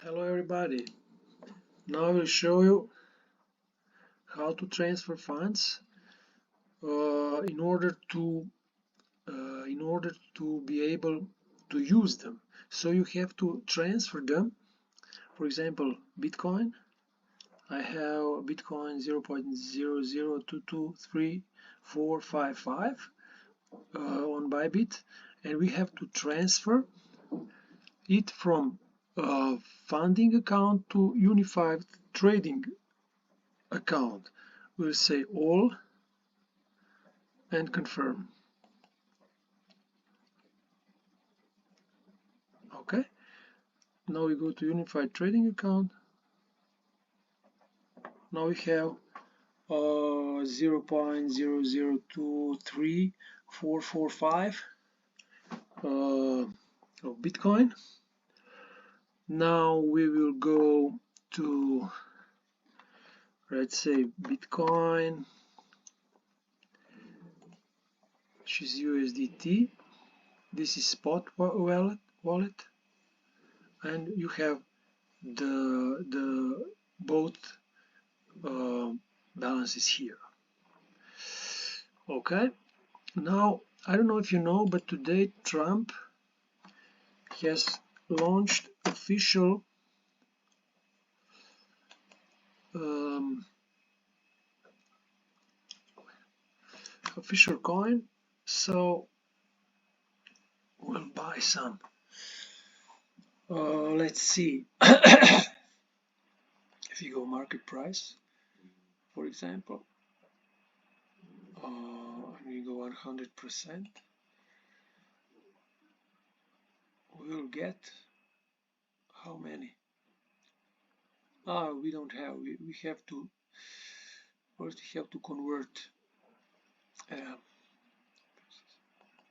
Hello everybody. Now I will show you how to transfer funds in order to be able to use them. So you have to transfer them. For example, Bitcoin. I have Bitcoin 0.002234455 on bybit, and we have to transfer it from funding account to unified trading account. We'll say all and confirm. Okay, now we go to unified trading account. Now we have 0.0023445 of Bitcoin. Now we will go to, let's say, Bitcoin, which is USDT. This is spot wallet, and you have the both balances here. Okay, now I don't know if you know, but today Trump has launched official coin, so we'll buy some. Let's see. If you go market price, for example, we go 100%, we'll get how many? We don't have. We have to first. We have to convert